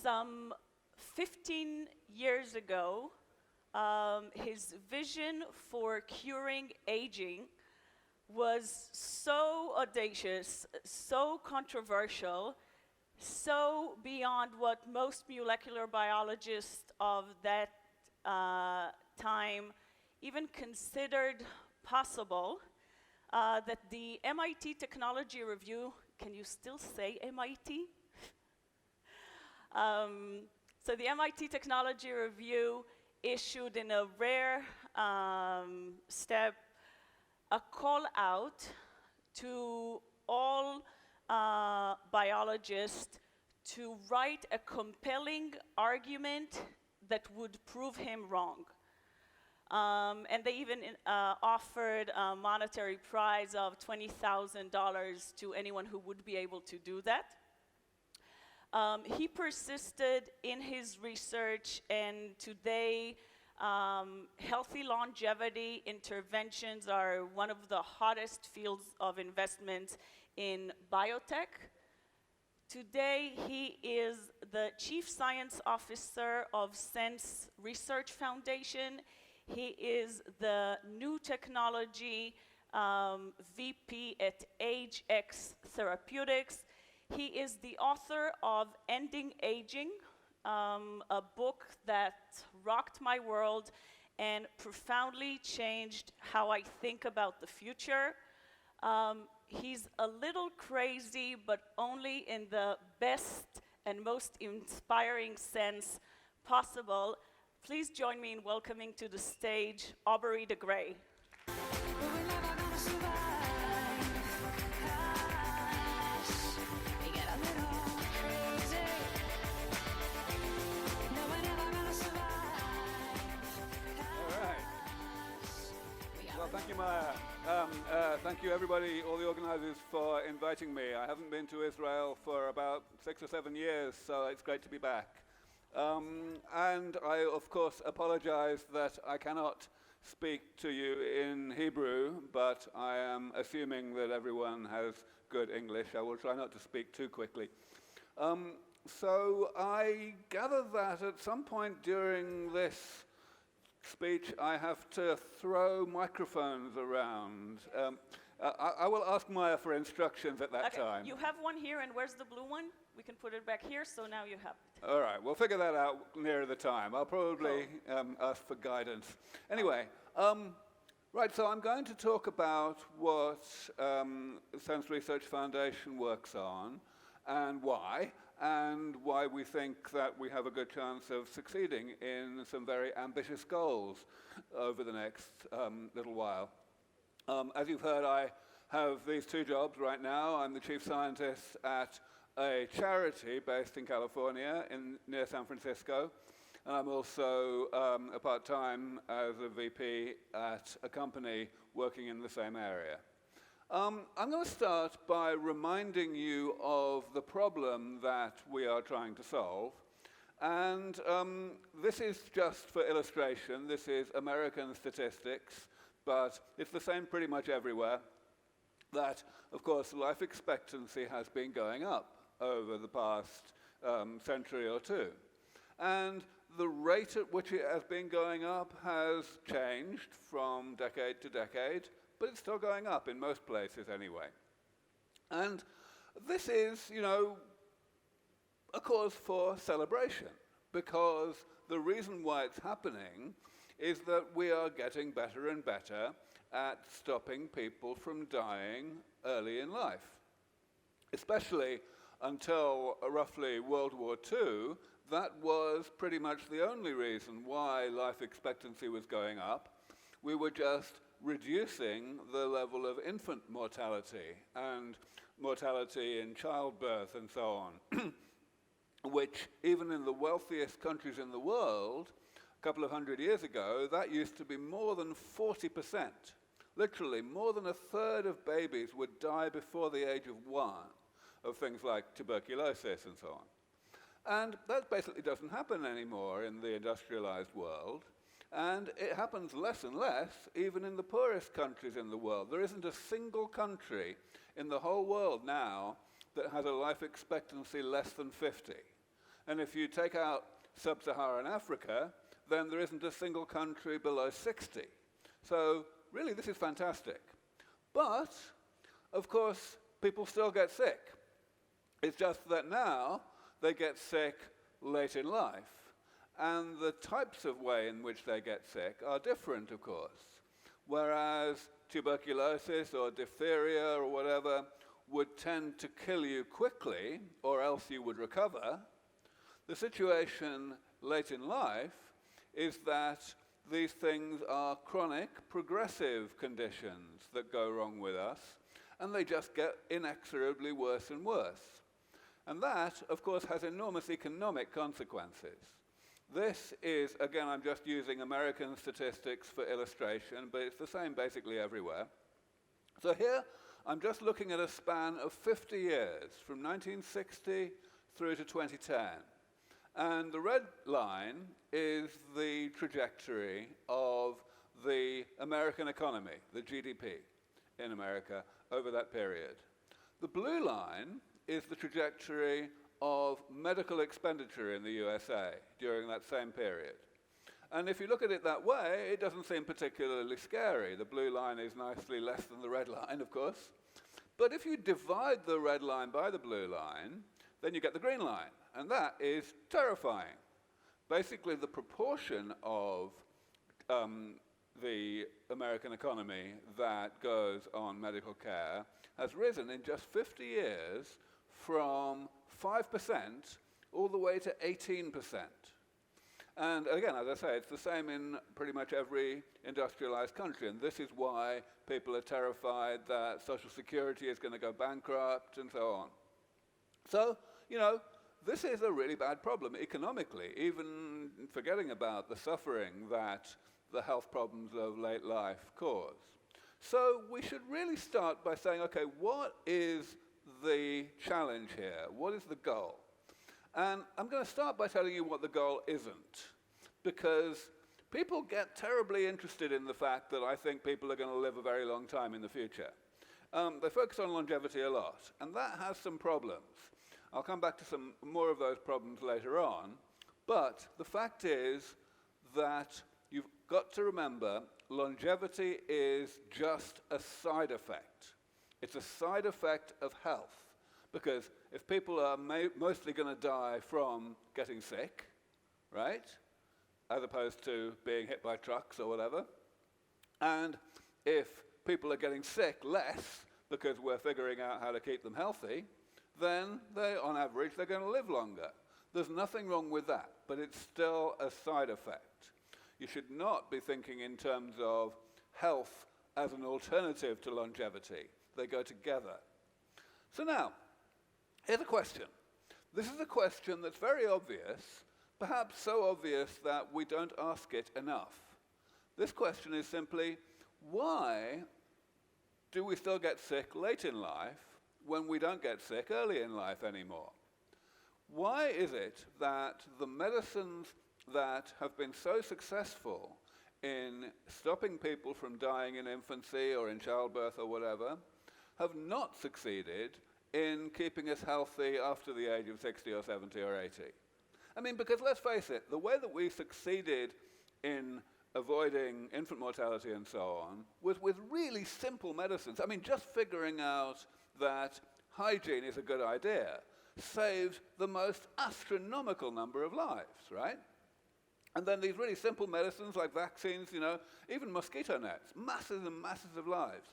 Some 15 years ago, his vision for curing aging was so audacious, so controversial, so beyond what most molecular biologists of that time even considered possible, that the MIT Technology Review, can you still say MIT? So the MIT Technology Review issued in a rare step a call out to all biologists to write a compelling argument that would prove him wrong. And they even offered a monetary prize of $20,000 to anyone who would be able to do that. He persisted in his research, and today healthy longevity interventions are one of the hottest fields of investment in biotech. Today, he is the Chief Science Officer of Sense Research Foundation. He is the New Technology VP at AgeX Therapeutics. He is the author of Ending Aging, a book that rocked my world and profoundly changed how I think about the future. He's a little crazy, but only in the best and most inspiring sense possible. Please join me in welcoming to the stage Aubrey de Grey. Thank you, Maya. Thank you, everybody, all the organizers, for inviting me. I haven't been to Israel for about 6 or 7 years, so it's great to be back. And I, of course, apologize that I cannot speak to you in Hebrew, but I am assuming that everyone has good English. I will try not to speak too quickly. So I gather that at some point during this speech, I have to throw microphones around. I will ask Maya for instructions at that time. You have one here, and where's the blue one? We can put it back here, so now you have it. All right, we'll figure that out nearer the time. I'll probably ask for guidance. Anyway, right, so I'm going to talk about what Sense Research Foundation works on and why we think that we have a good chance of succeeding in some very ambitious goals over the next little while. As you've heard, I have these two jobs right now. I'm the chief scientist at a charity based in California, near San Francisco, and I'm also a part-time as a VP at a company working in the same area. I'm going to start by reminding you of the problem that we are trying to solve. And this is just for illustration. This is American statistics, but it's the same pretty much everywhere. That, of course, life expectancy has been going up over the past century or two. And the rate at which it has been going up has changed from decade to decade, but it's still going up in most places anyway. And this is, you know, a cause for celebration, because the reason why it's happening is that we are getting better and better at stopping people from dying early in life. Especially until roughly World War II, that was pretty much the only reason why life expectancy was going up. We were just reducing the level of infant mortality and mortality in childbirth and so on, which even in the wealthiest countries in the world, a couple of hundred years ago, that used to be more than 40%. Literally, more than a third of babies would die before the age of 1 of things like tuberculosis and so on. And that basically doesn't happen anymore in the industrialized world. And it happens less and less, even in the poorest countries in the world. There isn't a single country in the whole world now that has a life expectancy less than 50. And if you take out sub-Saharan Africa, then there isn't a single country below 60. So really, this is fantastic. But, of course, people still get sick. It's just that now they get sick late in life. And the types of way in which they get sick are different, of course. Whereas tuberculosis or diphtheria or whatever would tend to kill you quickly, or else you would recover, the situation late in life is that these things are chronic, progressive conditions that go wrong with us, and they just get inexorably worse and worse. And that, of course, has enormous economic consequences. This is, again, I'm just using American statistics for illustration, but it's the same basically everywhere. So here, I'm just looking at a span of 50 years, from 1960 through to 2010. And the red line is the trajectory of the American economy, the GDP in America over that period. The blue line is the trajectory of medical expenditure in the USA during that same period. And if you look at it that way, it doesn't seem particularly scary. The blue line is nicely less than the red line, of course. But if you divide the red line by the blue line, then you get the green line, and that is terrifying. Basically, the proportion of the American economy that goes on medical care has risen in just 50 years from 5% all the way to 18%. And again, as I say, it's the same in pretty much every industrialized country, and this is why people are terrified that Social Security is going to go bankrupt and so on. So, you know, this is a really bad problem economically, even forgetting about the suffering that the health problems of late life cause. So we should really start by saying, okay, what is the challenge here? What is the goal? And I'm going to start by telling you what the goal isn't, because people get terribly interested in the fact that I think people are going to live a very long time in the future. They focus on longevity a lot, and that has some problems. I'll come back to some more of those problems later on, but the fact is that you've got to remember longevity is just a side effect. It's a side effect of health, because if people are mostly going to die from getting sick, right, as opposed to being hit by trucks or whatever, and if people are getting sick less because we're figuring out how to keep them healthy, then they, on average, they're going to live longer. There's nothing wrong with that, but it's still a side effect. You should not be thinking in terms of health as an alternative to longevity. They go together. So now, here's a question. This is a question that's very obvious, perhaps so obvious that we don't ask it enough. This question is simply, why do we still get sick late in life when we don't get sick early in life anymore? Why is it that the medicines that have been so successful in stopping people from dying in infancy or in childbirth or whatever have not succeeded in keeping us healthy after the age of 60 or 70 or 80? I mean, because let's face it, the way that we succeeded in avoiding infant mortality and so on was with really simple medicines. I mean, just figuring out that hygiene is a good idea saved the most astronomical number of lives, right? And then these really simple medicines like vaccines, you know, even mosquito nets, masses and masses of lives.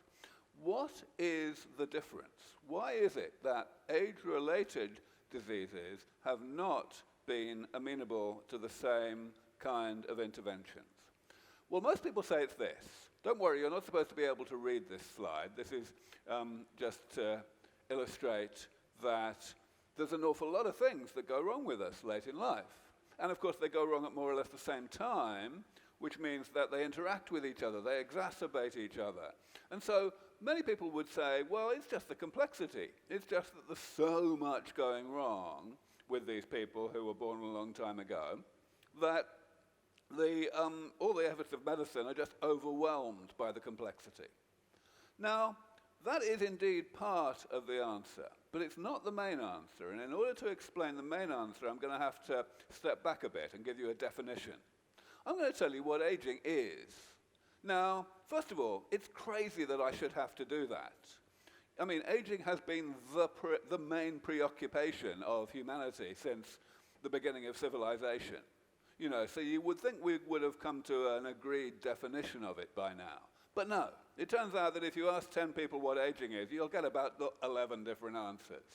What is the difference? Why is it that age-related diseases have not been amenable to the same kind of interventions? Well, most people say it's this. Don't worry, you're not supposed to be able to read this slide. This is just to illustrate that there's an awful lot of things that go wrong with us late in life. And of course, they go wrong at more or less the same time, which means that they interact with each other, they exacerbate each other. And so many people would say, well, it's just the complexity. It's just that there's so much going wrong with these people who were born a long time ago that all the efforts of medicine are just overwhelmed by the complexity. Now, that is indeed part of the answer. but it's not the main answer. And in order to explain the main answer, I'm going to have to step back a bit and give you a definition. I'm going to tell you what aging is. Now, first of all, it's crazy that I should have to do that. I mean, aging has been the main preoccupation of humanity since the beginning of civilization. You know, so you would think we would have come to an agreed definition of it by now. But no, it turns out that if you ask 10 people what aging is, you'll get about 11 different answers.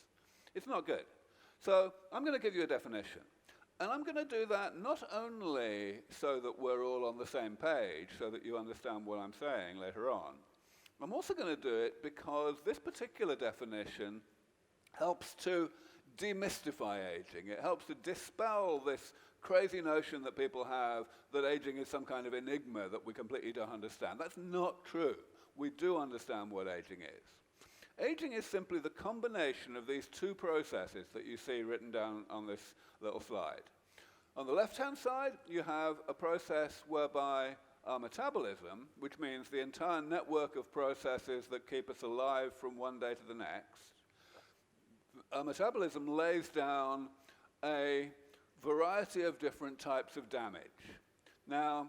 It's not good. So I'm going to give you a definition. And I'm going to do that not only so that we're all on the same page, so that you understand what I'm saying later on. I'm also going to do it because this particular definition helps to demystify aging. It helps to dispel this crazy notion that people have that aging is some kind of enigma that we completely don't understand. That's not true. We do understand what aging is. Aging is simply the combination of these two processes that you see written down on this little slide. On the left-hand side, you have a process whereby our metabolism, which means the entire network of processes that keep us alive from one day to the next, our metabolism lays down a variety of different types of damage. Now,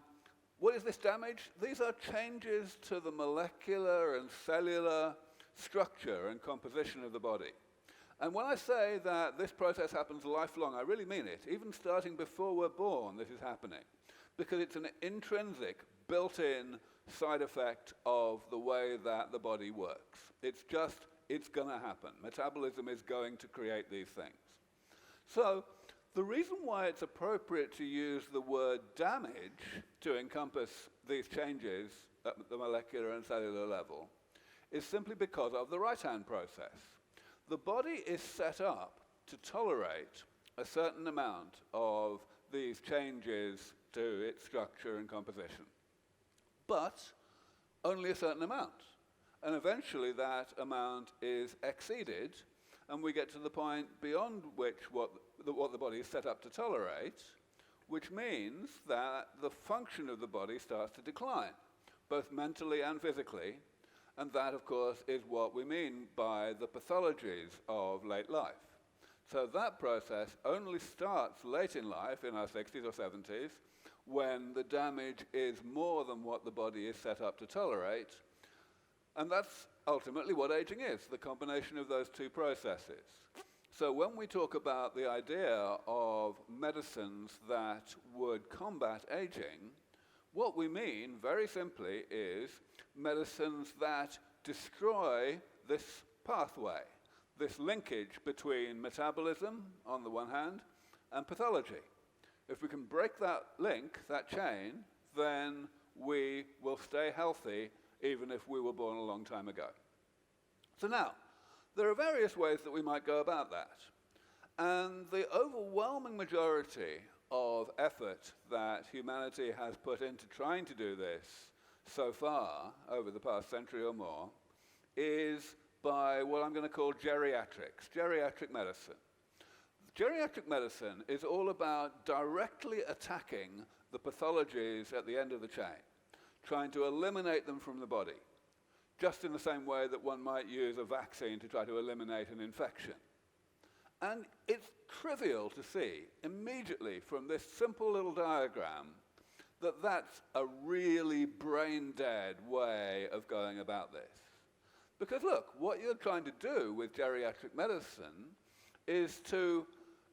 what is this damage? These are changes to the molecular and cellular structure and composition of the body. And when I say that this process happens lifelong, I really mean it. Even starting before we're born, this is happening. Because it's an intrinsic, built-in side effect of the way that the body works. It's going to happen. Metabolism is going to create these things. So the reason why it's appropriate to use the word damage to encompass these changes at the molecular and cellular level is simply because of the right-hand process. The body is set up to tolerate a certain amount of these changes to its structure and composition, but only a certain amount. And eventually that amount is exceeded, and we get to the point beyond which what the body is set up to tolerate, which means that the function of the body starts to decline, both mentally and physically. And that, of course, is what we mean by the pathologies of late life. So that process only starts late in life, in our 60s or 70s, when the damage is more than what the body is set up to tolerate. And that's ultimately what aging is, the combination of those two processes. So when we talk about the idea of medicines that would combat aging, what we mean, very simply, is medicines that destroy this pathway, this linkage between metabolism, on the one hand, and pathology. If we can break that link, that chain, then we will stay healthy even if we were born a long time ago. So now, there are various ways that we might go about that. And the overwhelming majority of effort that humanity has put into trying to do this so far, over the past century or more, is by what I'm going to call geriatrics, geriatric medicine. Geriatric medicine is all about directly attacking the pathologies at the end of the chain, trying to eliminate them from the body, just in the same way that one might use a vaccine to try to eliminate an infection. And it's trivial to see immediately from this simple little diagram that that's a really brain-dead way of going about this. Because look, what you're trying to do with geriatric medicine is to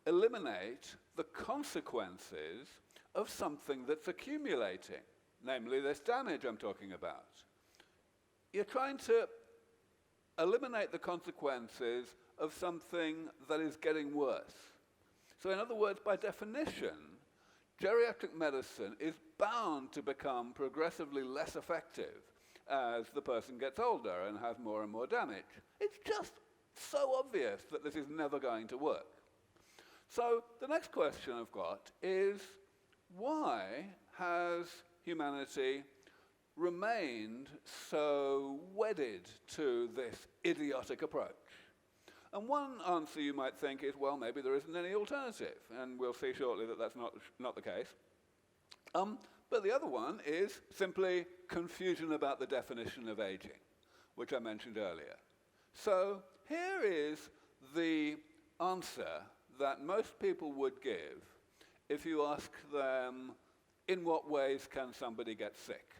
eliminate the consequences of something that's accumulating, namely this damage I'm talking about. You're trying to eliminate the consequences of something that is getting worse. So in other words, by definition, geriatric medicine is bound to become progressively less effective as the person gets older and has more and more damage. It's just so obvious that this is never going to work. So the next question I've got is, why has humanity remained so wedded to this idiotic approach? And one answer you might think is, well, maybe there isn't any alternative, and we'll see shortly that that's not the case. But the other one is simply confusion about the definition of aging, which I mentioned earlier. So here is the answer that most people would give if you ask them, in what ways can somebody get sick?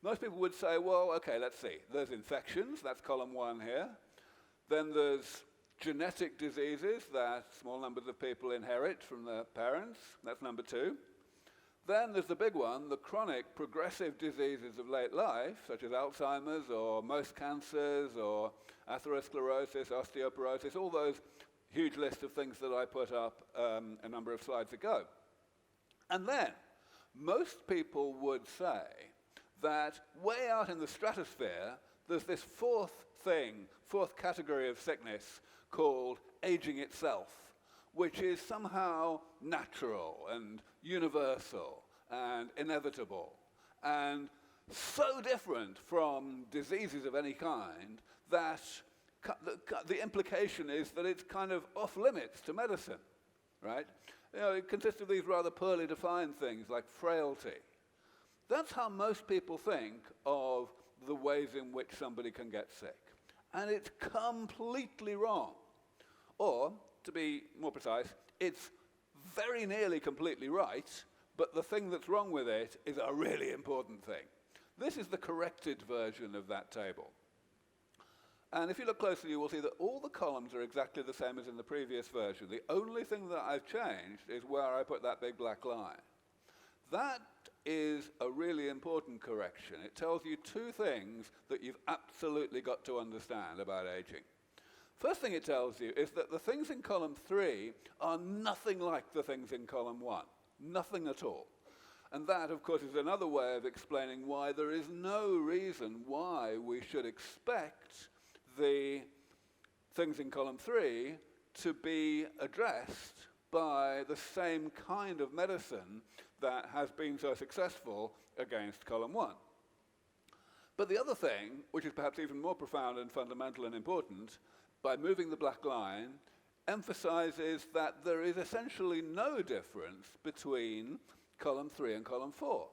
Most people would say, well, okay, let's see. There's infections, that's column 1 here. Then there's genetic diseases that small numbers of people inherit from their parents, that's number 2. Then there's the big one, the chronic progressive diseases of late life, such as Alzheimer's or most cancers or atherosclerosis, osteoporosis, all those huge list of things that I put up a number of slides ago. And then most people would say that way out in the stratosphere, there's this fourth category of sickness called aging itself, which is somehow natural and universal and inevitable and so different from diseases of any kind that the implication is that it's kind of off limits to medicine, right? You know, it consists of these rather poorly defined things like frailty. That's how most people think of the ways in which somebody can get sick. And it's completely wrong. Or, to be more precise, it's very nearly completely right, but the thing that's wrong with it is a really important thing. This is the corrected version of that table. And if you look closely, you will see that all the columns are exactly the same as in the previous version. The only thing that I've changed is where I put that big black line. That is a really important correction. It tells you 2 things that you've absolutely got to understand about aging. First thing it tells you is that the things in column 3 are nothing like the things in column 1. Nothing at all. And that, of course, is another way of explaining why there is no reason why we should expect the things in column 3 to be addressed by the same kind of medicine that has been so successful against column 1. But the other thing, which is perhaps even more profound and fundamental and important, by moving the black line, emphasizes that there is essentially no difference between column 3 and column 4.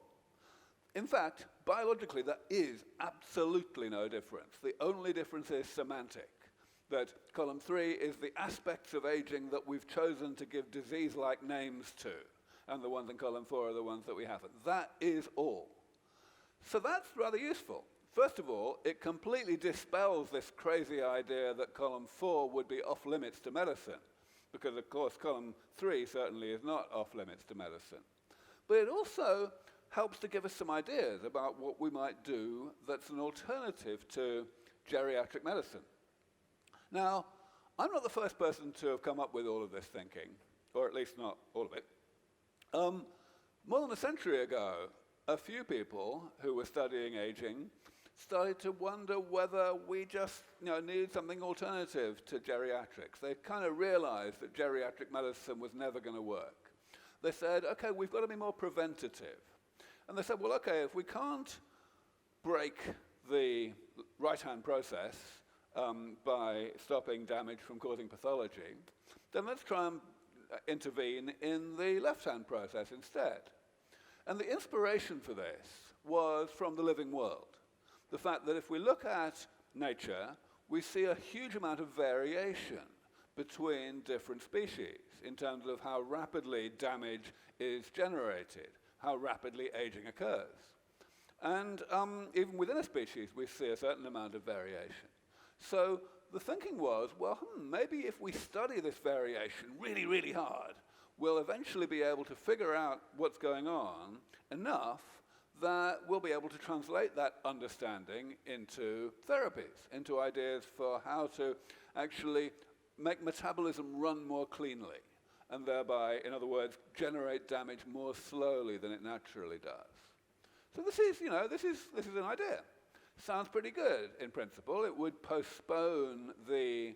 In fact, biologically, there is absolutely no difference. The only difference is semantic, that column 3 is the aspects of aging that we've chosen to give disease-like names to, and the ones in column 4 are the ones that we haven't. That is all. So that's rather useful. First of all, it completely dispels this crazy idea that column 4 would be off limits to medicine, because of course column 3 certainly is not off limits to medicine. But it also helps to give us some ideas about what we might do that's an alternative to geriatric medicine. Now, I'm not the first person to have come up with all of this thinking, or at least not all of it. More than a century ago, a few people who were studying aging started to wonder whether we just needed something alternative to geriatrics. They kind of realized that geriatric medicine was never going to work. They said, okay, we've got to be more preventative. And they said, well, okay, if we can't break the right-hand process by stopping damage from causing pathology, then let's try and intervene in the left-hand process instead. And the inspiration for this was from the living world. The fact that if we look at nature, we see a huge amount of variation between different species in terms of how rapidly damage is generated, how rapidly aging occurs. And even within a species, we see a certain amount of variation. So the thinking was, well, maybe if we study this variation really, really hard, we'll eventually be able to figure out what's going on enough that we'll be able to translate that understanding into therapies, into ideas for how to actually make metabolism run more cleanly, and thereby, in other words, generate damage more slowly than it naturally does. So this is an idea. Sounds pretty good in principle. It would postpone the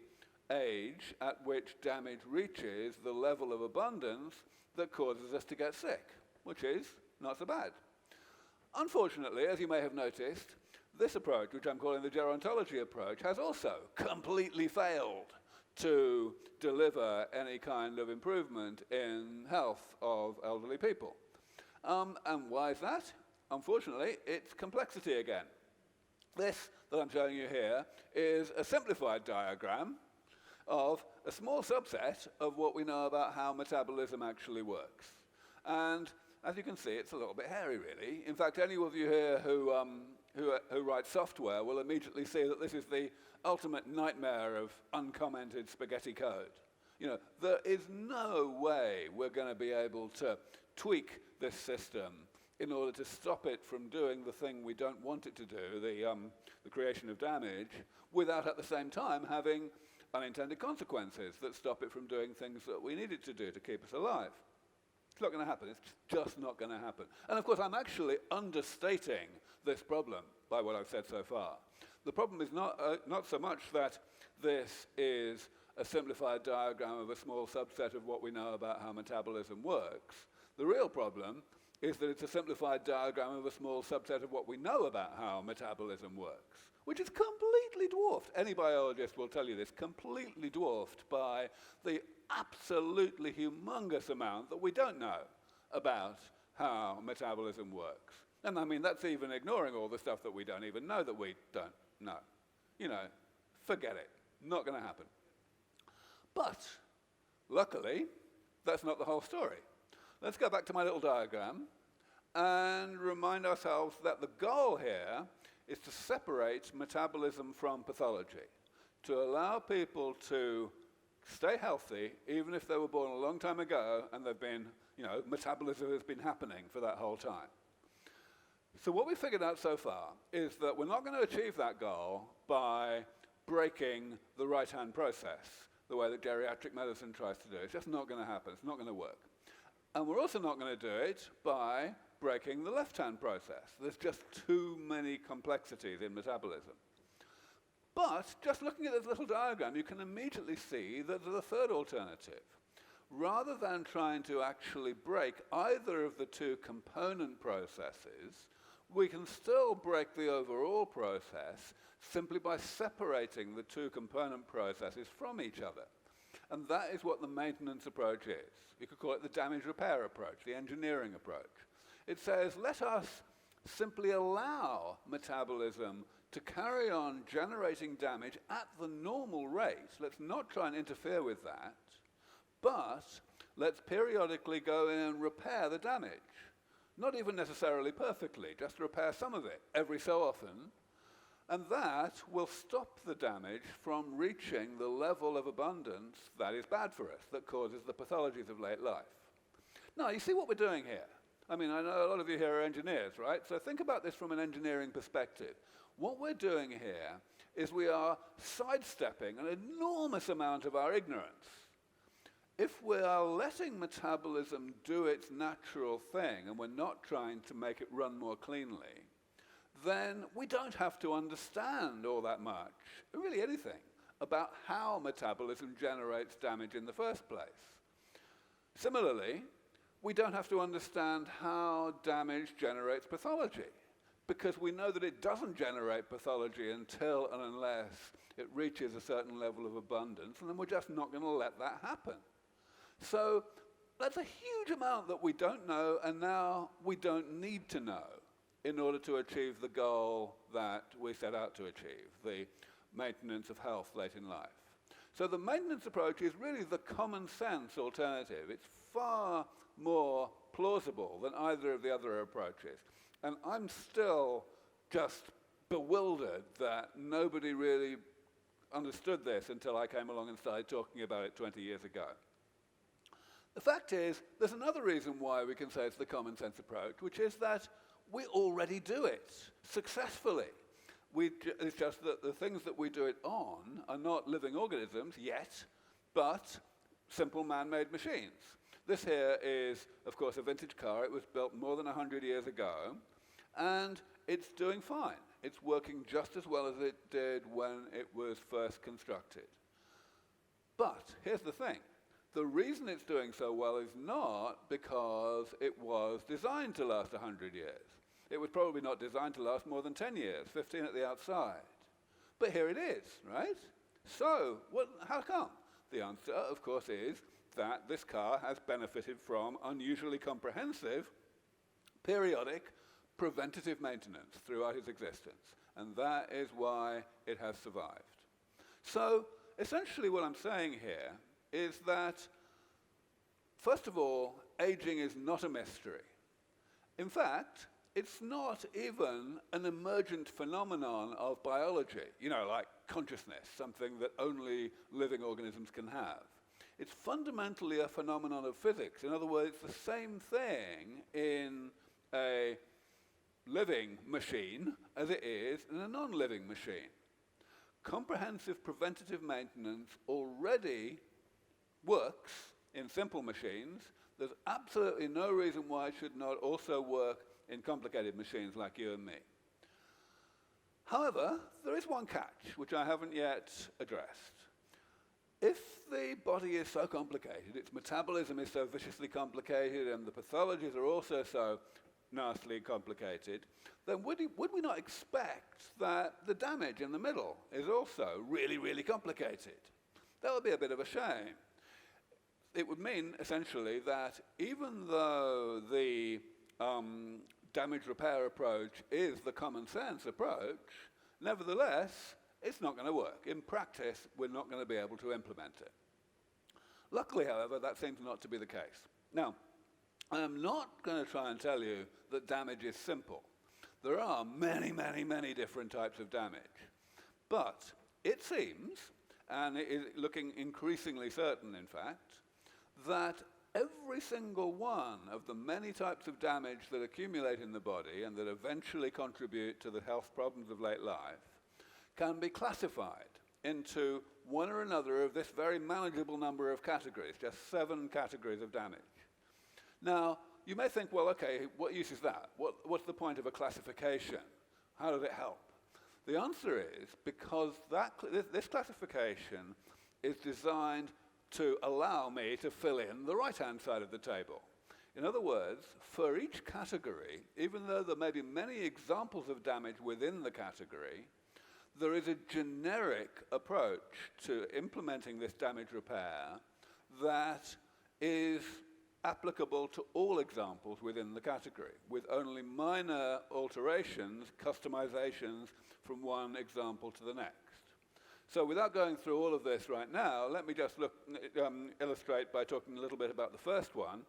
age at which damage reaches the level of abundance that causes us to get sick, which is not so bad. Unfortunately, as you may have noticed, this approach, which I'm calling the gerontology approach, has also completely failed to deliver any kind of improvement in health of elderly people. And why is that? Unfortunately, it's complexity again. This that I'm showing you here is a simplified diagram, of a small subset of what we know about how metabolism actually works. And as you can see, it's a little bit hairy, really. In fact, any of you here who write software will immediately see that this is the ultimate nightmare of uncommented spaghetti code. You know, there is no way we're going to be able to tweak this system in order to stop it from doing the thing we don't want it to do, the creation of damage, without at the same time having unintended consequences that stop it from doing things that we need it to do to keep us alive. It's not going to happen. It's just not going to happen. And of course, I'm actually understating this problem by what I've said so far. The problem is not so much that this is a simplified diagram of a small subset of what we know about how metabolism works. The real problem is that it's a simplified diagram of a small subset of what we know about how metabolism works, which is completely dwarfed. Any biologist will tell you this, completely dwarfed by the absolutely humongous amount that we don't know about how metabolism works. And I mean, that's even ignoring all the stuff that we don't even know that we don't know. You know, forget it. Not going to happen. But, luckily, that's not the whole story. Let's go back to my little diagram and remind ourselves that the goal here is to separate metabolism from pathology, to allow people to stay healthy even if they were born a long time ago and they've been, metabolism has been happening for that whole time. So what we've figured out so far is that we're not going to achieve that goal by breaking the right-hand process, the way that geriatric medicine tries to do. It's just not going to happen. It's not going to work. And we're also not going to do it by breaking the left-hand process. There's just too many complexities in metabolism. But just looking at this little diagram, you can immediately see that there's a third alternative. Rather than trying to actually break either of the two component processes, we can still break the overall process simply by separating the two component processes from each other. And that is what the maintenance approach is. You could call it the damage repair approach, the engineering approach. It says, let us simply allow metabolism to carry on generating damage at the normal rate. Let's not try and interfere with that, but let's periodically go in and repair the damage. Not even necessarily perfectly, just repair some of it every so often, and that will stop the damage from reaching the level of abundance that is bad for us, that causes the pathologies of late life. Now, you see what we're doing here? I mean, I know a lot of you here are engineers, right? So think about this from an engineering perspective. What we're doing here is we are sidestepping an enormous amount of our ignorance. If we are letting metabolism do its natural thing and we're not trying to make it run more cleanly, then we don't have to understand all that much, really anything, about how metabolism generates damage in the first place. Similarly, we don't have to understand how damage generates pathology, because we know that it doesn't generate pathology until and unless it reaches a certain level of abundance, and then we're just not going to let that happen. So that's a huge amount that we don't know, and now we don't need to know in order to achieve the goal that we set out to achieve, the maintenance of health late in life. So the maintenance approach is really the common sense alternative. It's far more plausible than either of the other approaches. And I'm still just bewildered that nobody really understood this until I came along and started talking about it 20 years ago. The fact is, there's another reason why we can say it's the common sense approach, which is that we already do it successfully. It's just that the things that we do it on are not living organisms yet, but simple man-made machines. This here is, of course, a vintage car. It was built more than 100 years ago, and it's doing fine. It's working just as well as it did when it was first constructed. But here's the thing. The reason it's doing so well is not because it was designed to last 100 years. It was probably not designed to last more than 10 years, 15 at the outside. But here it is, right? So, how come? The answer, of course, is that this car has benefited from unusually comprehensive, periodic, preventative maintenance throughout its existence. And that is why it has survived. So, essentially what I'm saying here is that, first of all, aging is not a mystery. In fact, it's not even an emergent phenomenon of biology, like consciousness, something that only living organisms can have. It's fundamentally a phenomenon of physics. In other words, it's the same thing in a living machine as it is in a non-living machine. Comprehensive preventative maintenance already works in simple machines. There's absolutely no reason why it should not also work in complicated machines like you and me. However, there is one catch, which I haven't yet addressed. If the body is so complicated, its metabolism is so viciously complicated, and the pathologies are also so nastily complicated, then would we not expect that the damage in the middle is also really, really complicated? That would be a bit of a shame. It would mean, essentially, that even though the damage repair approach is the common sense approach, nevertheless, it's not going to work. In practice, we're not going to be able to implement it. Luckily, however, that seems not to be the case. Now, I am not going to try and tell you that damage is simple. There are many, many, many different types of damage. But it seems, and it is looking increasingly certain, in fact, that every single one of the many types of damage that accumulate in the body and that eventually contribute to the health problems of late life can be classified into one or another of this very manageable number of categories, just 7 categories of damage. Now, you may think, well, okay, what use is that? What's the point of a classification? How does it help? The answer is because this classification is designed to allow me to fill in the right-hand side of the table. In other words, for each category, even though there may be many examples of damage within the category, there is a generic approach to implementing this damage repair that is applicable to all examples within the category, with only minor alterations, customizations from one example to the next. So without going through all of this right now, let me just illustrate by talking a little bit about the first one,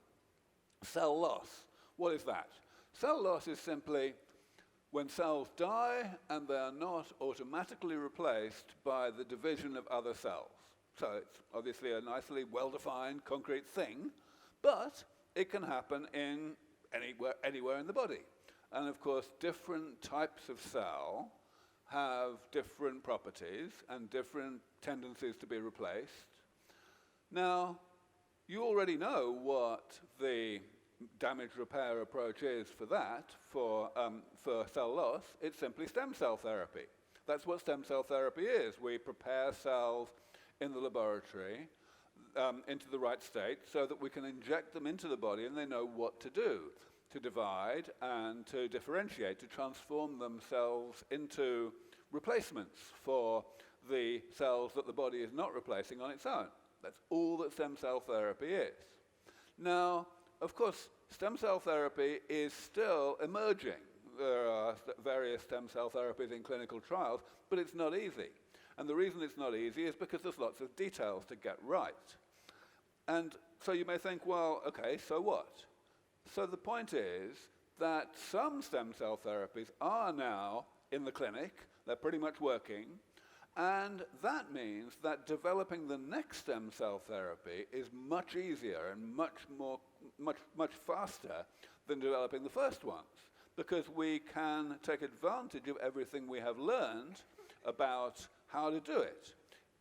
cell loss. What is that? Cell loss is simply when cells die and they are not automatically replaced by the division of other cells. So it's obviously a nicely well-defined, concrete thing, but it can happen in anywhere in the body. And of course, different types of cell have different properties and different tendencies to be replaced. Now, you already know what the damage repair approach is for that, for cell loss. It's simply stem cell therapy. That's what stem cell therapy is. We prepare cells in the laboratory into the right state so that we can inject them into the body and they know what to do, to divide and to differentiate, to transform themselves into replacements for the cells that the body is not replacing on its own. That's all that stem cell therapy is. Now, of course, stem cell therapy is still emerging. There are various stem cell therapies in clinical trials, but it's not easy. And the reason it's not easy is because there's lots of details to get right. And so you may think, well, okay, so what? So the point is that some stem cell therapies are now in the clinic, they're pretty much working, and that means that developing the next stem cell therapy is much easier and much faster than developing the first ones, because we can take advantage of everything we have learned about how to do it.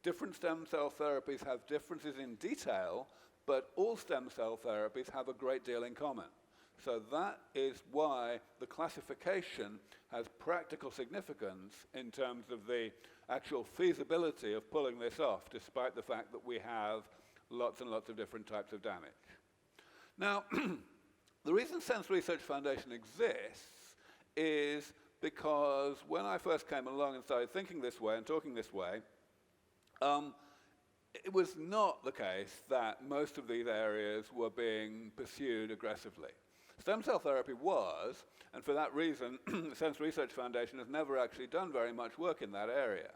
Different stem cell therapies have differences in detail, but all stem cell therapies have a great deal in common. So that is why the classification has practical significance in terms of the actual feasibility of pulling this off, despite the fact that we have lots and lots of different types of damage. Now, the reason Sense Research Foundation exists is because when I first came along and started thinking this way and talking this way, it was not the case that most of these areas were being pursued aggressively. Stem cell therapy was, and for that reason, the Sense Research Foundation has never actually done very much work in that area.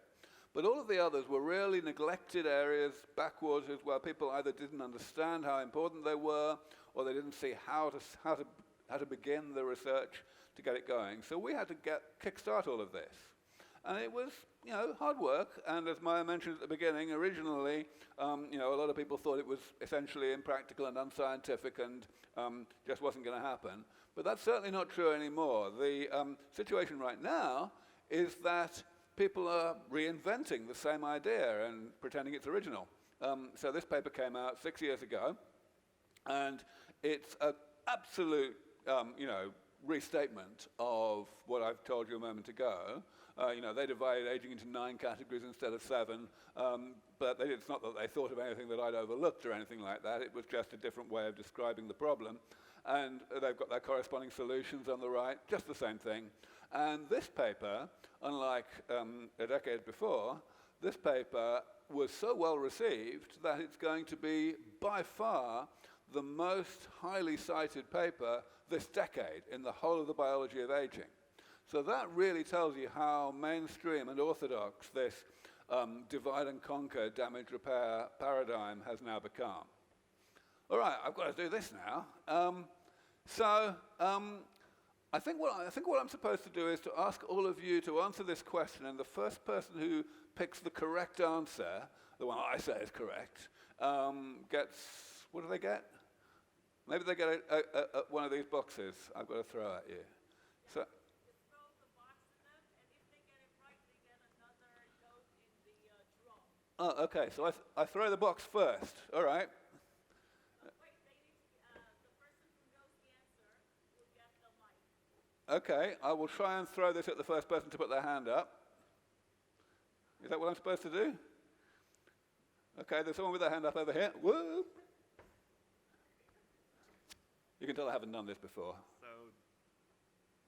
But all of the others were really neglected areas, backwaters, where people either didn't understand how important they were, or they didn't see how to begin the research to get it going. So we had to kickstart all of this. And it was, hard work. And as Maya mentioned at the beginning, originally, a lot of people thought it was essentially impractical and unscientific and just wasn't going to happen. But that's certainly not true anymore. The situation right now is that people are reinventing the same idea and pretending it's original. So this paper came out 6 years ago, and it's an absolute, restatement of what I've told you a moment ago. They divided aging into 9 categories instead of 7, but it's not that they thought of anything that I'd overlooked or anything like that. It was just a different way of describing the problem. And they've got their corresponding solutions on the right, just the same thing. And this paper, unlike a decade before, this paper was so well received that it's going to be by far the most highly cited paper this decade in the whole of the biology of aging. So that really tells you how mainstream and orthodox this divide and conquer damage repair paradigm has now become. All right, I've got to do this now. I think what I'm supposed to do is to ask all of you to answer this question, and the first person who picks the correct answer, the one I say is correct, gets, what do they get? Maybe they get one of these boxes I've got to throw at you. So, Throw the box to them, and if they get it right, they get another note in the draw. oh, okay, so I throw the box first, all right. Wait, the person who knows the answer will get the mic. Okay, I will try and throw this at the first person to put their hand up. Is that what I'm supposed to do? Okay, there's someone with their hand up over here. Whoa! You can tell I haven't done this before. So,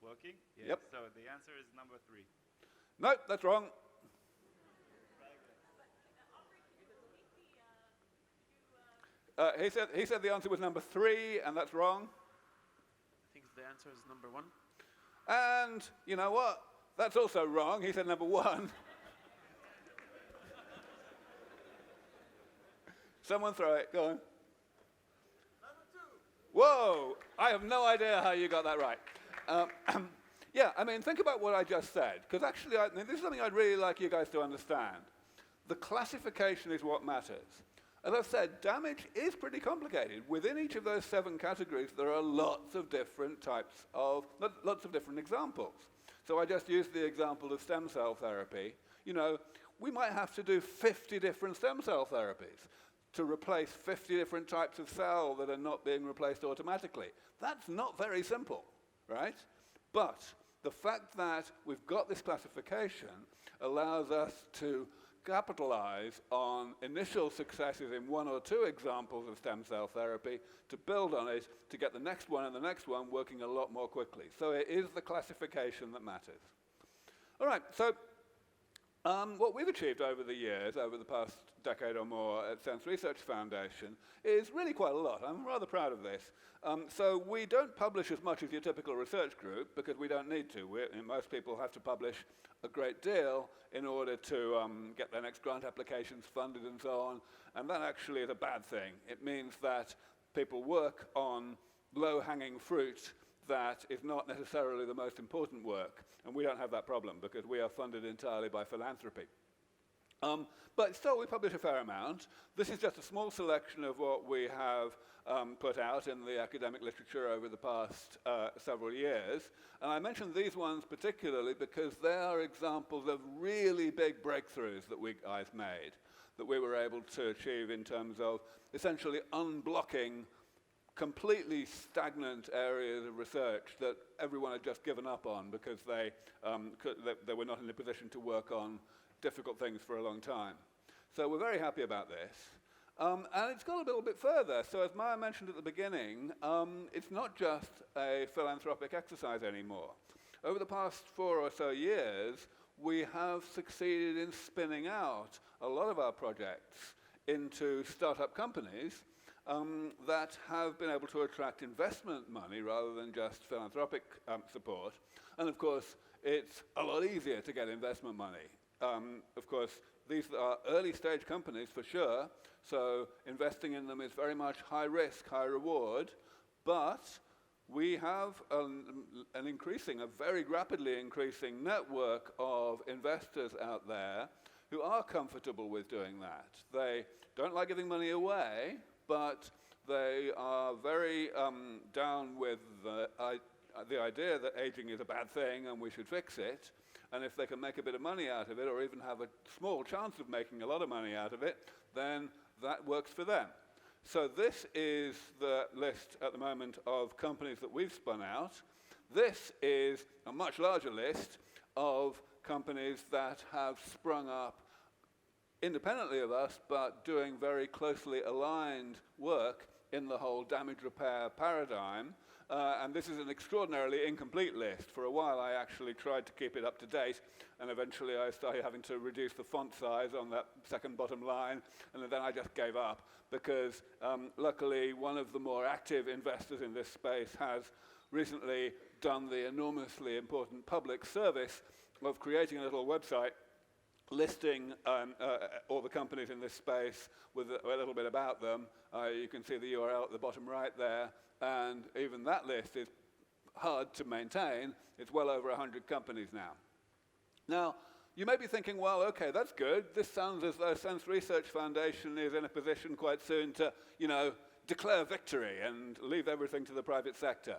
working? Yes. Yep. So the answer is number 3. Nope, that's wrong. He said the answer was number 3, and that's wrong. I think the answer is number 1. And you know what? That's also wrong. He said number 1. Someone throw it. Go on. Whoa! I have no idea how you got that right. Yeah, I mean, think about what I just said, because actually, this is something I'd really like you guys to understand. The classification is what matters. As I've said, damage is pretty complicated. Within each of those 7 categories, there are lots of different lots of different examples. So I just used the example of stem cell therapy. We might have to do 50 different stem cell therapies to replace 50 different types of cell that are not being replaced automatically. That's not very simple, right? But the fact that we've got this classification allows us to capitalize on initial successes in 1 or 2 examples of stem cell therapy to build on it to get the next one and the next one working a lot more quickly. So it is the classification that matters. All right, so what we've achieved over the years, over the past decade or more at Sense Research Foundation, is really quite a lot. I'm rather proud of this. So we don't publish as much as your typical research group because we don't need to. Most people have to publish a great deal in order to get their next grant applications funded and so on. And that actually is a bad thing. It means that people work on low-hanging fruit that is not necessarily the most important work. And we don't have that problem because we are funded entirely by philanthropy. But still, we publish a fair amount. This is just a small selection of what we have put out in the academic literature over the past several years. And I mention these ones particularly because they are examples of really big breakthroughs that we guys made, that we were able to achieve in terms of essentially unblocking completely stagnant areas of research that everyone had just given up on because they were not in a position to work on difficult things for a long time. So we're very happy about this. And it's gone a little bit further. So as Maya mentioned at the beginning, it's not just a philanthropic exercise anymore. Over the past 4 or so years, we have succeeded in spinning out a lot of our projects into startup companies that have been able to attract investment money rather than just philanthropic support. And of course, it's a lot easier to get investment money. Of course, these are early stage companies for sure, so investing in them is very much high risk, high reward, but we have a very rapidly increasing network of investors out there who are comfortable with doing that. They don't like giving money away, but they are very down with the idea that aging is a bad thing and we should fix it. And if they can make a bit of money out of it, or even have a small chance of making a lot of money out of it, then that works for them. So this is the list at the moment of companies that we've spun out. This is a much larger list of companies that have sprung up independently of us, but doing very closely aligned work in the whole damage repair paradigm. And this is an extraordinarily incomplete list. For a while, I actually tried to keep it up to date, and eventually I started having to reduce the font size on that second bottom line, and then I just gave up, because luckily one of the more active investors in this space has recently done the enormously important public service of creating a little website listing all the companies in this space with a little bit about them. You can see the URL at the bottom right there, and even that list is hard to maintain. It's well over 100 companies now. Now, you may be thinking, well, okay, that's good. This sounds as though Sense Research Foundation is in a position quite soon to, declare victory and leave everything to the private sector.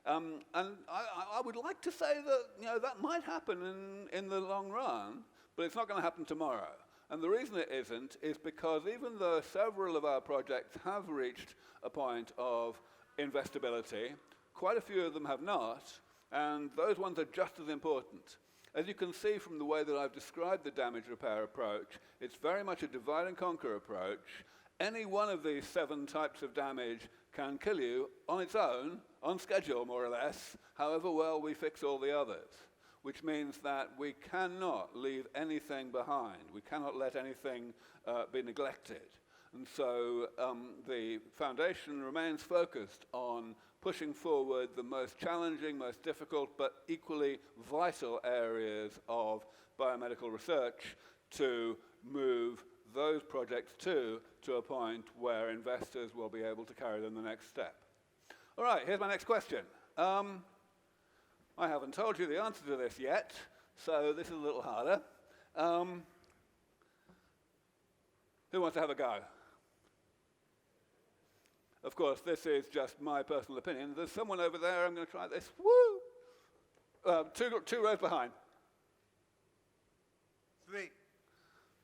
And I would like to say that, that might happen in the long run, but it's not going to happen tomorrow. And the reason it isn't is because even though several of our projects have reached a point of investability, quite a few of them have not, and those ones are just as important. As you can see from the way that I've described the damage repair approach, it's very much a divide and conquer approach. Any one of these 7 types of damage can kill you on its own, on schedule more or less, however well we fix all the others, which means that we cannot leave anything behind. We cannot let anything be neglected. And so the foundation remains focused on pushing forward the most challenging, most difficult, but equally vital areas of biomedical research to move those projects to a point where investors will be able to carry them the next step. All right, here's my next question. I haven't told you the answer to this yet, so this is a little harder. Who wants to have a go? Of course, this is just my personal opinion. There's someone over there. I'm going to try this. Woo! Two rows behind. 3.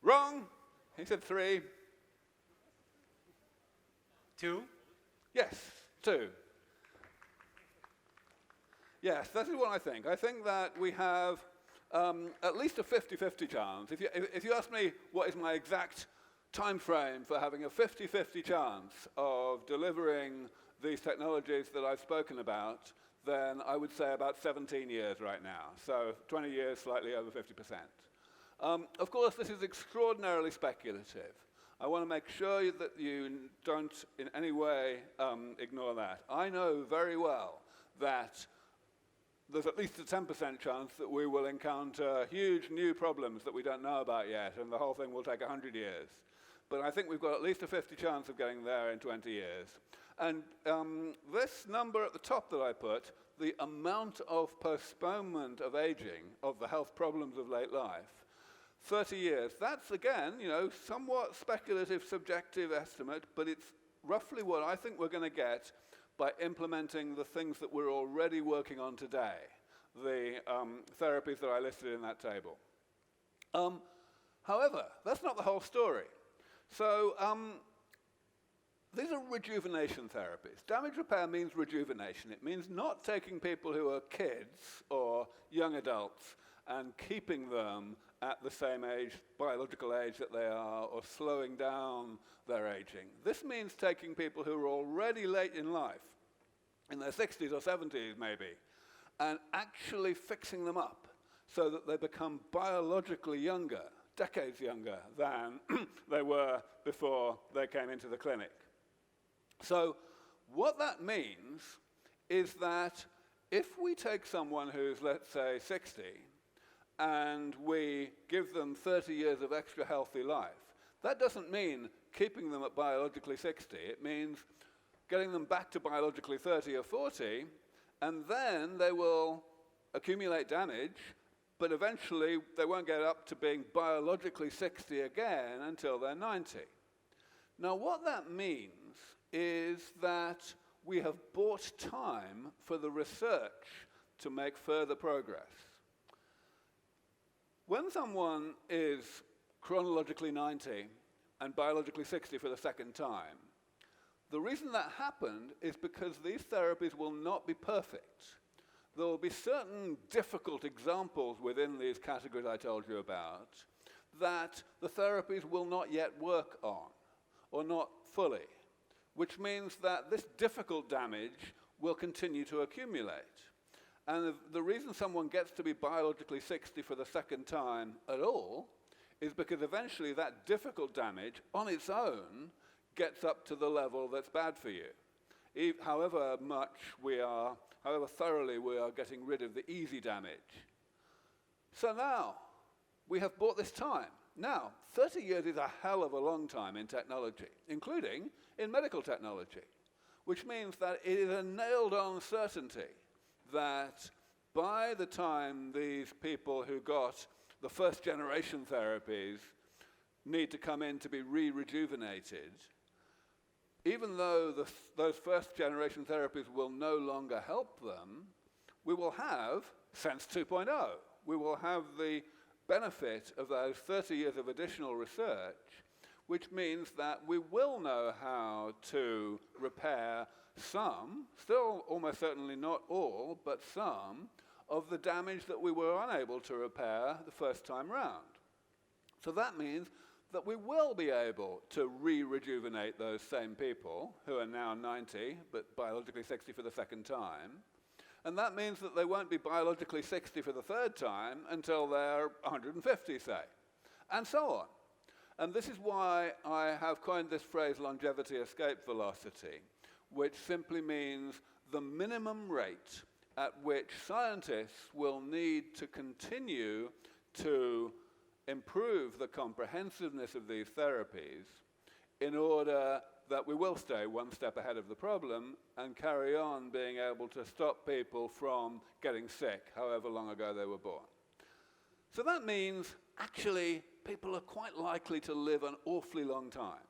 Wrong. He said 3. 2. Yes, 2. Yes, that is what I think. I think that we have at least a 50-50 chance. If you ask me what is my exact time frame for having a 50-50 chance of delivering these technologies that I've spoken about, then I would say about 17 years right now. So 20 years, slightly over 50%. Of course, this is extraordinarily speculative. I want to make sure that you don't in any way ignore that. I know very well that there's at least a 10% chance that we will encounter huge new problems that we don't know about yet, and the whole thing will take 100 years. But I think we've got at least a 50 chance of getting there in 20 years. And this number at the top that I put, the amount of postponement of aging, of the health problems of late life, 30 years, that's again, somewhat speculative, subjective estimate, but it's roughly what I think we're going to get by implementing the things that we're already working on today, the therapies that I listed in that table. However, that's not the whole story. So these are rejuvenation therapies. Damage repair means rejuvenation. It means not taking people who are kids or young adults and keeping them at the same age, biological age that they are, or slowing down their aging. This means taking people who are already late in life, in their 60s or 70s maybe, and actually fixing them up so that they become biologically younger, decades younger than they were before they came into the clinic. So what that means is that if we take someone who's, let's say, 60, and we give them 30 years of extra healthy life, that doesn't mean keeping them at biologically 60. It means getting them back to biologically 30 or 40, and then they will accumulate damage, but eventually they won't get up to being biologically 60 again until they're 90. Now, what that means is that we have bought time for the research to make further progress. When someone is chronologically 90 and biologically 60 for the second time, the reason that happened is because these therapies will not be perfect. There will be certain difficult examples within these categories I told you about that the therapies will not yet work on, or not fully, which means that this difficult damage will continue to accumulate. And the reason someone gets to be biologically 60 for the second time at all is because eventually that difficult damage on its own gets up to the level that's bad for you. However thoroughly we are getting rid of the easy damage. So now, we have bought this time. Now, 30 years is a hell of a long time in technology, including in medical technology, which means that it is a nailed-on certainty that by the time these people who got the first-generation therapies need to come in to be re-rejuvenated, even though those first-generation therapies will no longer help them, we will have Sense 2.0. We will have the benefit of those 30 years of additional research, which means that we will know how to repair some, still almost certainly not all, but some, of the damage that we were unable to repair the first time round. So that means that we will be able to re-rejuvenate those same people who are now 90, but biologically 60 for the second time. And that means that they won't be biologically 60 for the third time until they're 150, say, and so on. And this is why I have coined this phrase longevity escape velocity, which simply means the minimum rate at which scientists will need to continue to improve the comprehensiveness of these therapies in order that we will stay one step ahead of the problem and carry on being able to stop people from getting sick however long ago they were born. So that means, actually, people are quite likely to live an awfully long time.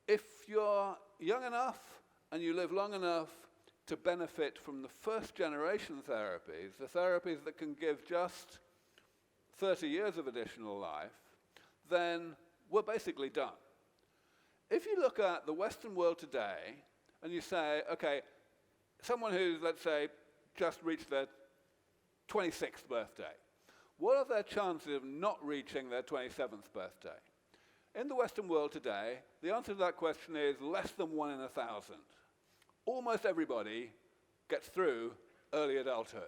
If you're young enough and you live long enough to benefit from the first-generation therapies, the therapies that can give just 30 years of additional life, then we're basically done. If you look at the Western world today and you say, okay, someone who's, let's say, just reached their 26th birthday, what are their chances of not reaching their 27th birthday? In the Western world today, the answer to that question is less than 1 in 1,000. Almost everybody gets through early adulthood.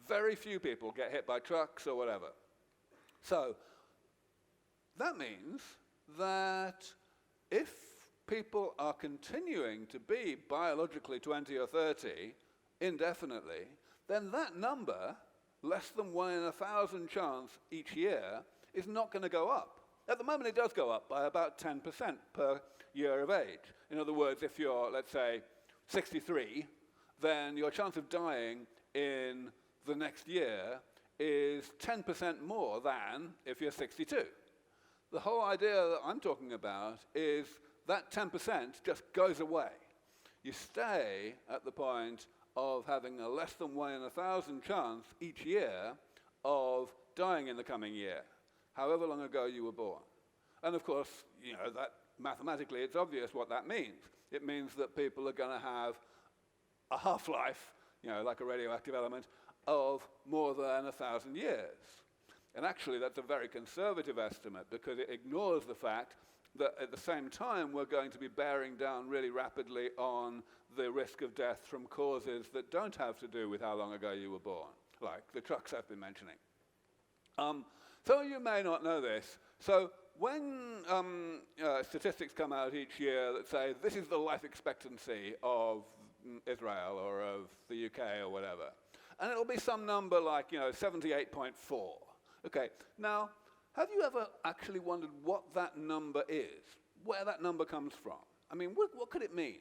Very few people get hit by trucks or whatever. So that means that if people are continuing to be biologically 20 or 30 indefinitely, then that number, less than 1 in 1,000 chance each year, is not going to go up. At the moment, it does go up by about 10% per year of age. In other words, if you're, let's say, 63, then your chance of dying in the next year is 10% more than if you're 62. The whole idea that I'm talking about is that 10% just goes away. You stay at the point of having a less than 1 in 1,000 chance each year of dying in the coming year, however long ago you were born. And of course, you know, that mathematically it's obvious what that means. It means that people are going to have a half-life, you know, like a radioactive element, of more than 1,000 years. And actually, that's a very conservative estimate because it ignores the fact that at the same time, we're going to be bearing down really rapidly on the risk of death from causes that don't have to do with how long ago you were born, like the trucks I've been mentioning. Some of you may not know this. So when statistics come out each year that say this is the life expectancy of Israel or of the UK or whatever, and it'll be some number like, you know, 78.4. Okay, now, have you ever actually wondered what that number is? Where that number comes from? I mean, what could it mean?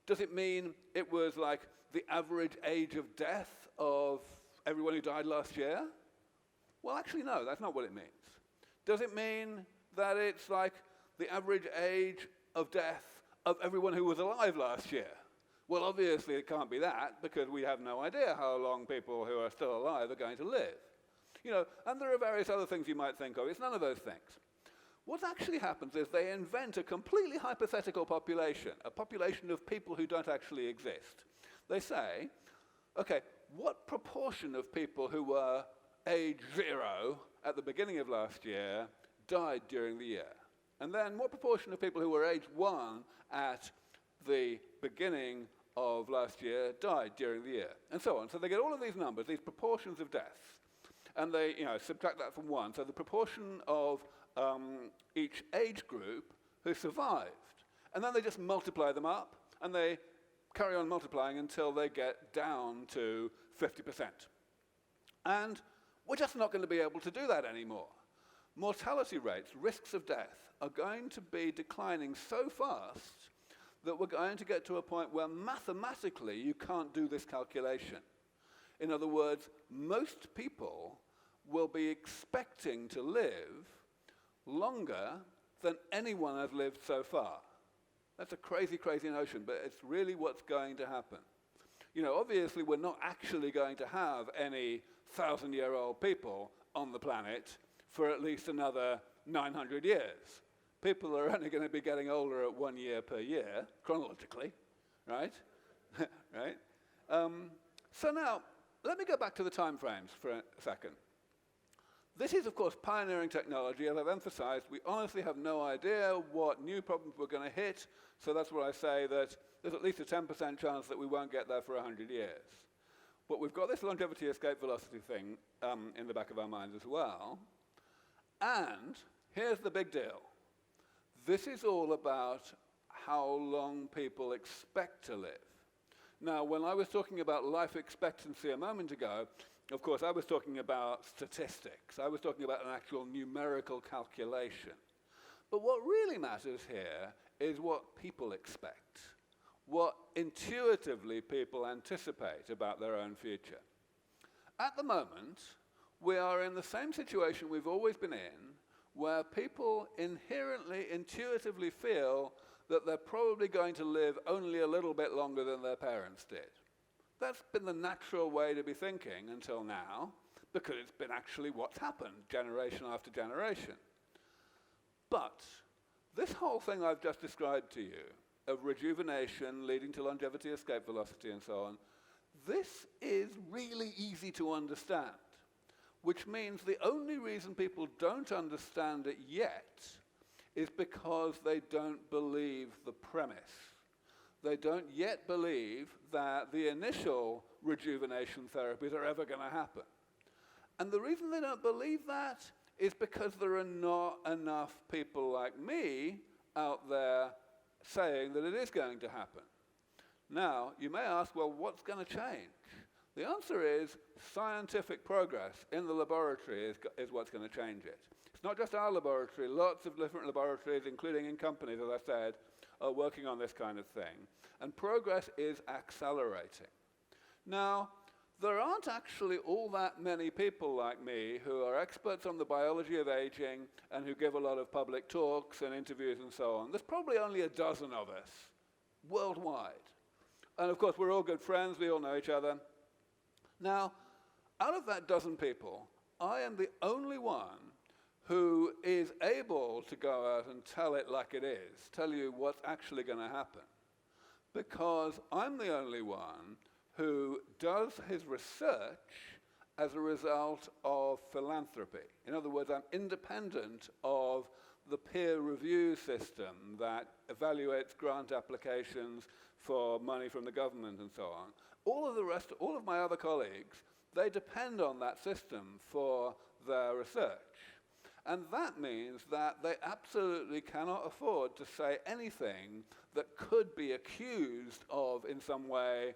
Does it mean it was like the average age of death of everyone who died last year? Well, actually, no, that's not what it means. Does it mean that it's like the average age of death of everyone who was alive last year? Well, obviously, it can't be that, because we have no idea how long people who are still alive are going to live. You know, and there are various other things you might think of. It's none of those things. What actually happens is they invent a completely hypothetical population, a population of people who don't actually exist. They say, okay, what proportion of people who were age 0 at the beginning of last year died during the year? And then what proportion of people who were age 1 at the beginning of last year died during the year? And so on. So they get all of these numbers, these proportions of deaths, and they subtract that from 1. So the proportion of each age group who survived. And then they just multiply them up, and they carry on multiplying until they get down to 50%. And we're just not going to be able to do that anymore. Mortality rates, risks of death, are going to be declining so fast that we're going to get to a point where mathematically you can't do this calculation. In other words, most people will be expecting to live longer than anyone has lived so far. That's a crazy, crazy notion, but it's really what's going to happen. You know, obviously we're not actually going to have any 1,000-year-old people on the planet for at least another 900 years. People are only going to be getting older at 1 year per year, chronologically, right? Right? So now, let me go back to the time frames for a second. This is, of course, pioneering technology. As I've emphasized, we honestly have no idea what new problems we're going to hit, so that's why I say that there's at least a 10% chance that we won't get there for 100 years. But we've got this longevity escape velocity thing in the back of our minds as well. And here's the big deal. This is all about how long people expect to live. Now, when I was talking about life expectancy a moment ago, of course, I was talking about statistics. I was talking about an actual numerical calculation. But what really matters here is what people expect, what intuitively people anticipate about their own future. At the moment, we are in the same situation we've always been in, where people inherently, intuitively feel that they're probably going to live only a little bit longer than their parents did. That's been the natural way to be thinking until now, because it's been actually what's happened generation after generation. But this whole thing I've just described to you, of rejuvenation leading to longevity, escape velocity, and so on, this is really easy to understand, which means the only reason people don't understand it yet is because they don't believe the premise. They don't yet believe that the initial rejuvenation therapies are ever going to happen. And the reason they don't believe that is because there are not enough people like me out there saying that it is going to happen. Now, you may ask, well, what's going to change? The answer is scientific progress in the laboratory is what's going to change it. It's not just our laboratory. Lots of different laboratories, including in companies, as I said, are working on this kind of thing. And progress is accelerating. Now, there aren't actually all that many people like me who are experts on the biology of aging and who give a lot of public talks and interviews and so on. There's probably only a dozen of us worldwide. And of course, we're all good friends. We all know each other. Now, out of that dozen people, I am the only one who is able to go out and tell it like it is, tell you what's actually going to happen. Because I'm the only one who does his research as a result of philanthropy. In other words, I'm independent of the peer review system that evaluates grant applications for money from the government and so on. All of my other colleagues, they depend on that system for their research. And that means that they absolutely cannot afford to say anything that could be accused of, in some way,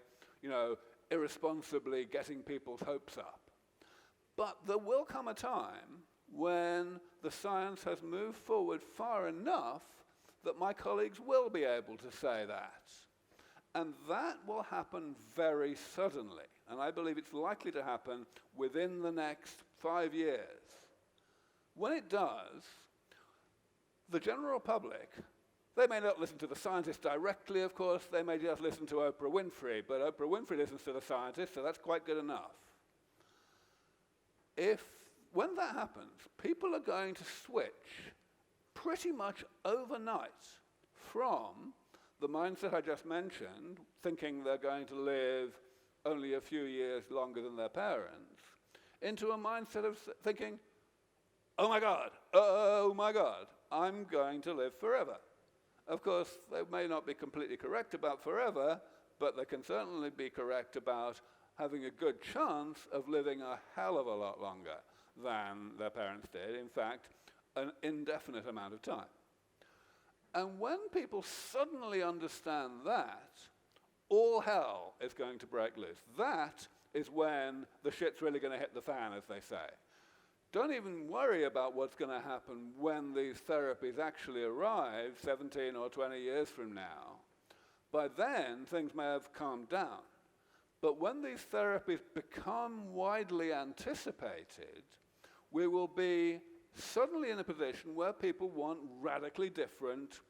irresponsibly getting people's hopes up. But there will come a time when the science has moved forward far enough that my colleagues will be able to say that. And that will happen very suddenly. And I believe it's likely to happen within the next 5 years. When it does, the general public, they may not listen to the scientists directly, of course, they may just listen to Oprah Winfrey, but Oprah Winfrey listens to the scientists, so that's quite good enough. When that happens, people are going to switch pretty much overnight from the mindset I just mentioned, thinking they're going to live only a few years longer than their parents, into a mindset of thinking, oh my God, I'm going to live forever. Of course, they may not be completely correct about forever, but they can certainly be correct about having a good chance of living a hell of a lot longer than their parents did. In fact, an indefinite amount of time. And when people suddenly understand that, all hell is going to break loose. That is when the shit's really going to hit the fan, as they say. Don't even worry about what's going to happen when these therapies actually arrive 17 or 20 years from now. By then, things may have calmed down. But when these therapies become widely anticipated, we will be suddenly in a position where people want radically different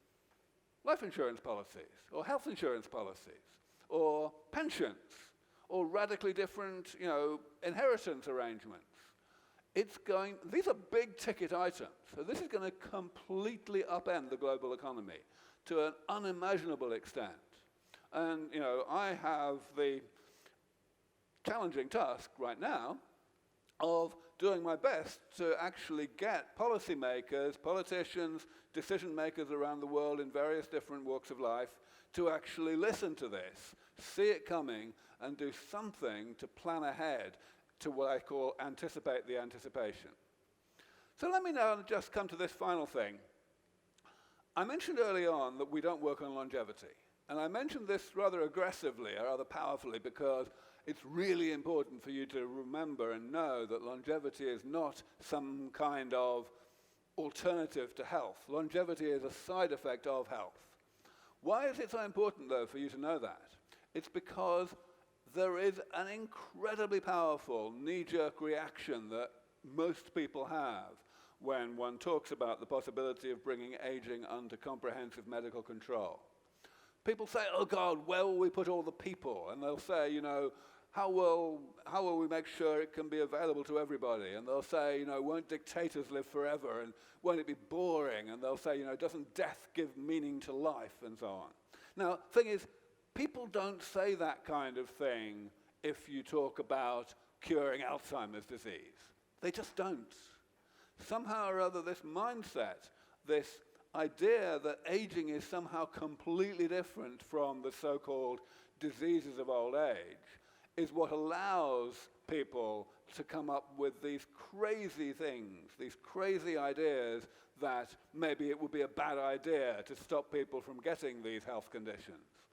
life insurance policies, or health insurance policies, or pensions, or radically different, inheritance arrangements. These are big ticket items, so this is going to completely upend the global economy to an unimaginable extent. And, I have the challenging task right now of doing my best to actually get policymakers, politicians, decision makers around the world in various different walks of life to actually listen to this, see it coming, and do something to plan ahead to what I call anticipate the anticipation. So let me now just come to this final thing. I mentioned early on that we don't work on longevity. And I mentioned this rather aggressively, or rather powerfully, because it's really important for you to remember and know that longevity is not some kind of alternative to health. Longevity is a side effect of health. Why is it so important, though, for you to know that? It's because there is an incredibly powerful knee-jerk reaction that most people have when one talks about the possibility of bringing aging under comprehensive medical control. People say, oh God, where will we put all the people? And they'll say, how will we make sure it can be available to everybody? And they'll say, won't dictators live forever? And won't it be boring? And they'll say, doesn't death give meaning to life? And so on. Now, the thing is, people don't say that kind of thing if you talk about curing Alzheimer's disease. They just don't. Somehow or other, this mindset, this idea that aging is somehow completely different from the so-called diseases of old age is what allows people to come up with these crazy things, these crazy ideas that maybe it would be a bad idea to stop people from getting these health conditions.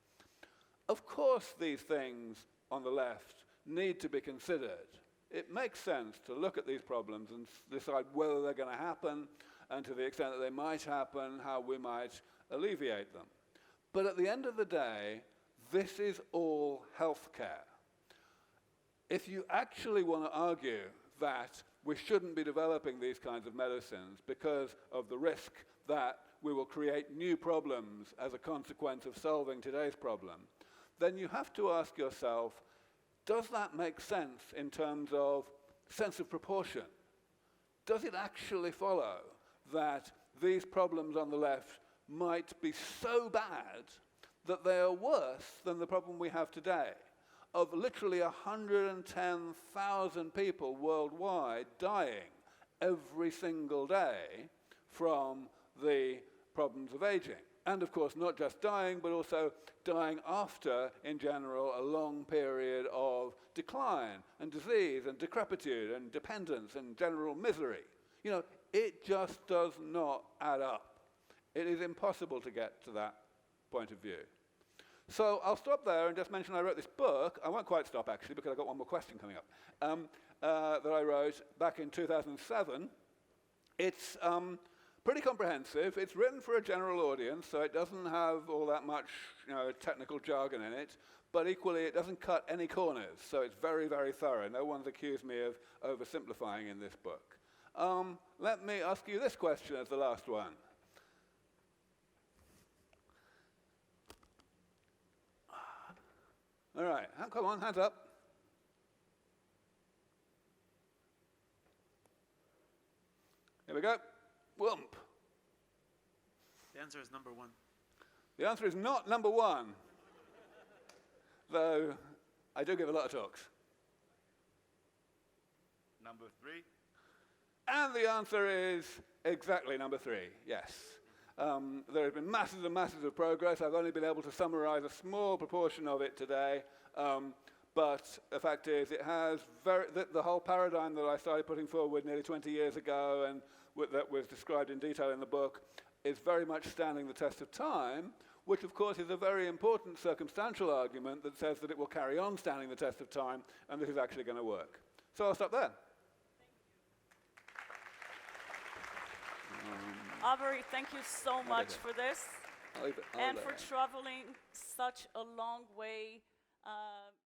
Of course, these things on the left need to be considered. It makes sense to look at these problems and decide whether they're going to happen, and to the extent that they might happen, how we might alleviate them. But at the end of the day, this is all healthcare. If you actually want to argue that we shouldn't be developing these kinds of medicines because of the risk that we will create new problems as a consequence of solving today's problem, then you have to ask yourself, does that make sense in terms of sense of proportion? Does it actually follow that these problems on the left might be so bad that they are worse than the problem we have today, of literally 110,000 people worldwide dying every single day from the problems of aging? And of course, not just dying, but also dying after, in general, a long period of decline and disease and decrepitude and dependence and general misery. It just does not add up. It is impossible to get to that point of view. So I'll stop there and just mention I wrote this book. I won't quite stop, actually, because I've got one more question coming up, that I wrote back in 2007. It's pretty comprehensive. It's written for a general audience, so it doesn't have all that much technical jargon in it, but equally it doesn't cut any corners, so it's very, very thorough. No one's accused me of oversimplifying in this book. Let me ask you this question as the last one. All right, come on, hands up. Here we go. Whoomp. The answer is number 1. The answer is not number 1, though I do give a lot of talks. Number 3. And the answer is exactly number 3, yes. There have been masses and masses of progress. I've only been able to summarize a small proportion of it today. But the fact is, it has the whole paradigm that I started putting forward nearly 20 years ago and that was described in detail in the book is very much standing the test of time, which of course is a very important circumstantial argument that says that it will carry on standing the test of time and this is actually going to work. So I'll stop there. Aubrey, thank you so much for this I'll leave it and there. for traveling such a long way.